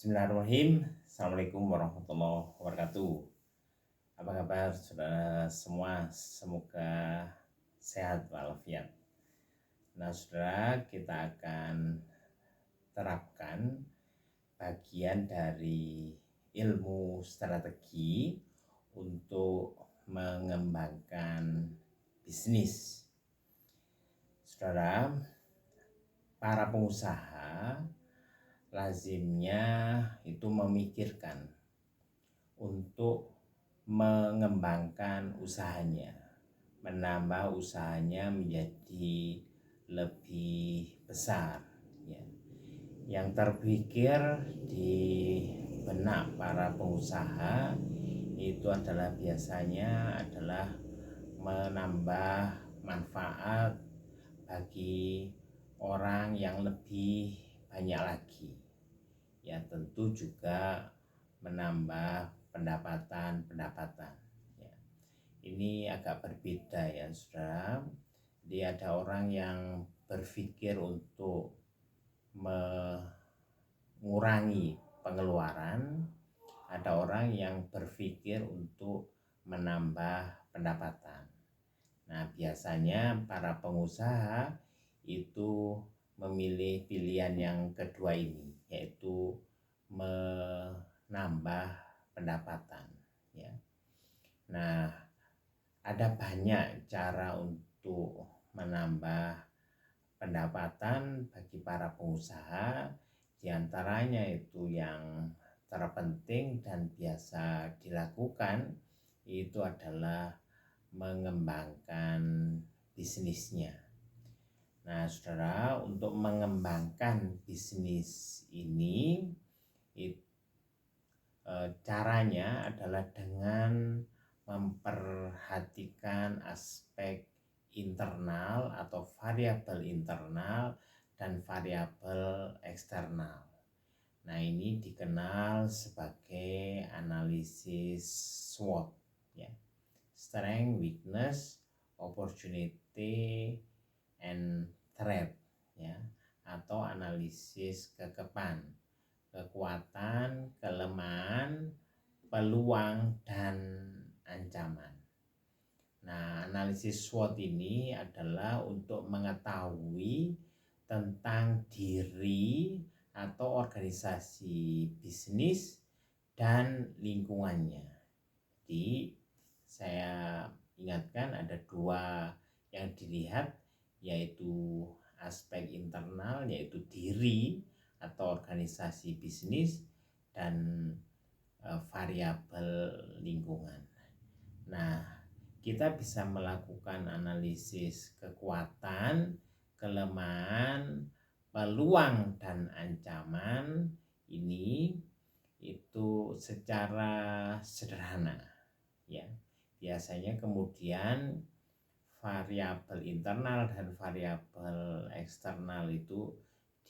Bismillahirrahmanirrahim. Assalamualaikum warahmatullahi wabarakatuh. Apa kabar saudara semua? Semoga sehat walafiat. Nah saudara, kita akan terapkan bagian dari ilmu strategi untuk mengembangkan bisnis. Saudara, para pengusaha lazimnya itu memikirkan untuk mengembangkan usahanya, menambah usahanya menjadi lebih besar ya. Yang terpikir di benak para pengusaha itu adalah biasanya adalah menambah manfaat bagi orang yang lebih banyak lagi. Ya tentu juga menambah pendapatan ya. Ini agak berbeda ya saudara. Jadi ada orang yang berpikir untuk mengurangi pengeluaran, ada orang yang berpikir untuk menambah pendapatan. Nah biasanya para pengusaha itu memilih pilihan yang kedua ini, yaitu menambah pendapatan ya. Nah ada banyak cara untuk menambah pendapatan bagi para pengusaha. Di antaranya itu yang terpenting dan biasa dilakukan itu adalah mengembangkan bisnisnya. Nah saudara, untuk mengembangkan bisnis ini caranya adalah dengan memperhatikan aspek internal atau variabel internal dan variabel eksternal. Nah ini dikenal sebagai analisis SWOT ya. Strength, weakness, opportunity, and threat ya, atau analisis kekepan, kekuatan, kelemahan, peluang, dan ancaman. Nah, analisis SWOT ini adalah untuk mengetahui tentang diri atau organisasi bisnis dan lingkungannya. Jadi, saya ingatkan ada dua yang dilihat, yaitu aspek internal, yaitu diri atau organisasi bisnis, dan variabel lingkungan. Nah, kita bisa melakukan analisis kekuatan, kelemahan, peluang, dan ancaman ini itu secara sederhana ya. Biasanya kemudian variabel internal dan variabel eksternal itu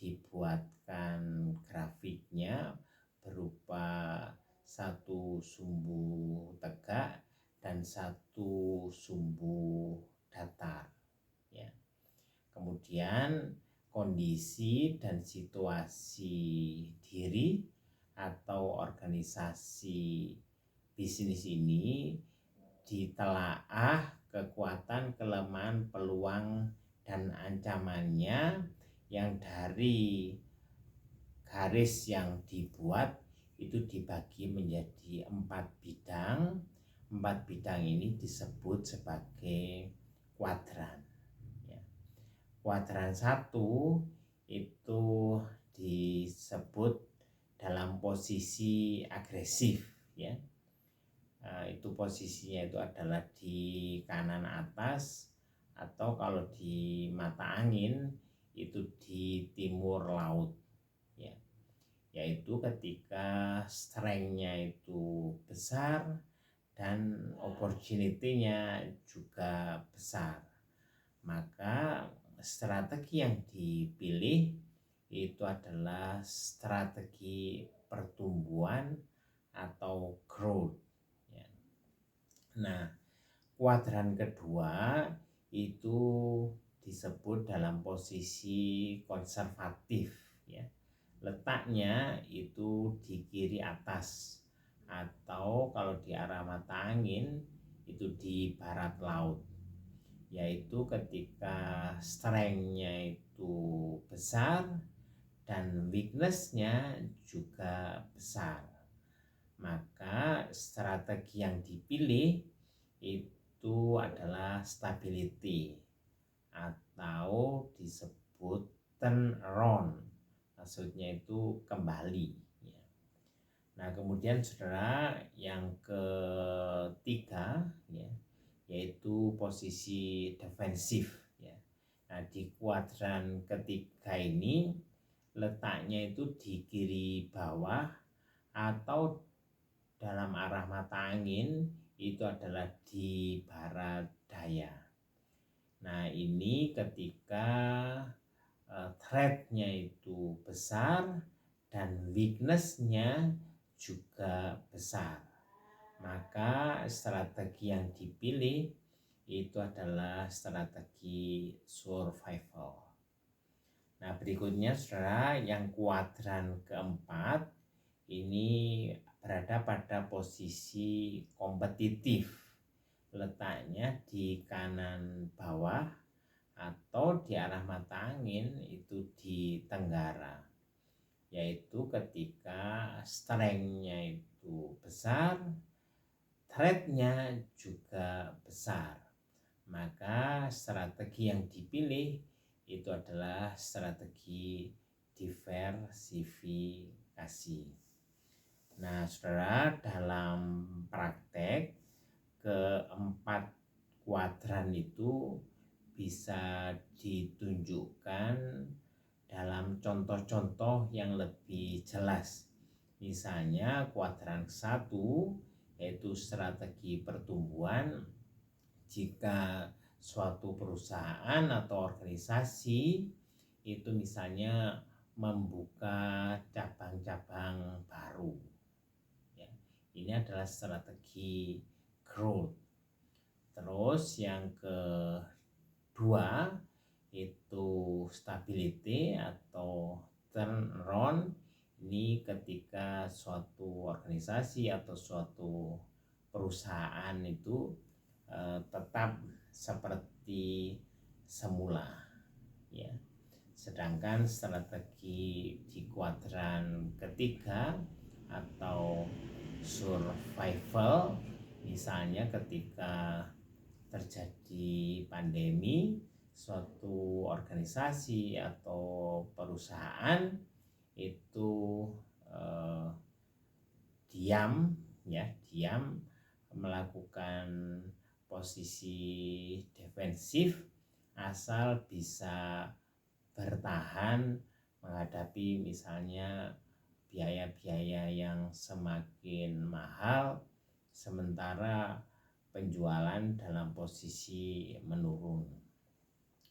dibuatkan grafiknya berupa satu sumbu tegak dan satu sumbu datar ya. Kemudian kondisi dan situasi diri atau organisasi bisnis ini ditelaah kekuatan, kelemahan, peluang, dan ancamannya yang dari garis yang dibuat itu dibagi menjadi 4 bidang. 4 bidang ini disebut sebagai kuadran ya. Kuadran 1 itu disebut dalam posisi agresif ya. Itu posisinya itu adalah di kanan atas, atau kalau di mata angin itu di timur laut ya. Yaitu ketika strength-nya itu besar dan opportunity-nya juga besar, maka strategi yang dipilih itu adalah strategi pertumbuhan atau growth. Nah, kuadran kedua itu disebut dalam posisi konservatif ya. letaknya itu di kiri atas, atau kalau di arah mata angin itu di barat laut, yaitu ketika strength-nya itu besar dan weakness-nya juga besar, maka strategi yang dipilih itu adalah stability atau disebut turn around, maksudnya itu kembali ya. Nah, kemudian saudara, yang ketiga ya, yaitu posisi defensif ya. Nah, di kuadran ketiga ini letaknya itu di kiri bawah atau dalam arah mata angin itu adalah di barat daya. Nah, ini ketika threat-nya itu besar dan weakness-nya juga besar, maka strategi yang dipilih itu adalah strategi survival. Nah, berikutnya saudara, yang kuadran keempat ini berada pada posisi kompetitif, letaknya di kanan bawah atau di arah mata angin itu di tenggara, yaitu ketika strength-nya itu besar, threat-nya juga besar, maka strategi yang dipilih itu adalah strategi diversifikasi. Nah, saudara, dalam praktek keempat kuadran itu bisa ditunjukkan dalam contoh-contoh yang lebih jelas. Misalnya kuadran 1 yaitu strategi pertumbuhan. Jika suatu perusahaan atau organisasi itu misalnya membuka cabang-cabang baru ya, ini adalah strategi growth. Terus yang kedua itu stability atau turn around. Ini ketika suatu organisasi atau suatu perusahaan itu tetap seperti semula ya. Sedangkan strategi di kuadran ketiga atau survival, misalnya ketika terjadi pandemi, suatu organisasi atau perusahaan itu diam melakukan posisi defensif asal bisa bertahan menghadapi misalnya biaya-biaya yang semakin mahal sementara penjualan dalam posisi menurun.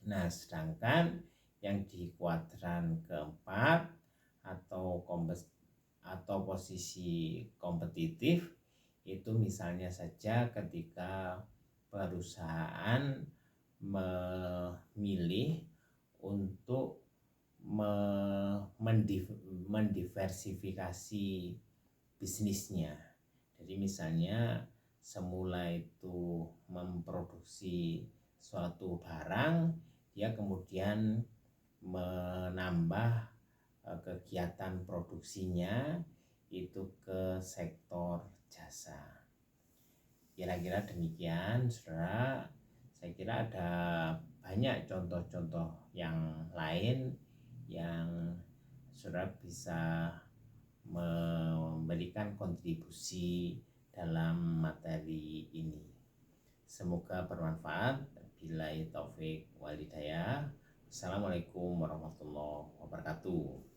Nah, sedangkan yang di kuadran keempat atau posisi kompetitif itu misalnya saja ketika perusahaan memilih untuk mendiversifikasi bisnisnya. Jadi misalnya semula itu memproduksi suatu barang, dia kemudian menambah kegiatan produksinya itu ke sektor jasa. Kira-kira demikian, saudara. Saya kira ada banyak contoh-contoh yang lain yang saudara bisa memberikan kontribusi dalam materi ini. Semoga bermanfaat. Billahi taufik wal hidayah. Assalamualaikum warahmatullahi wabarakatuh.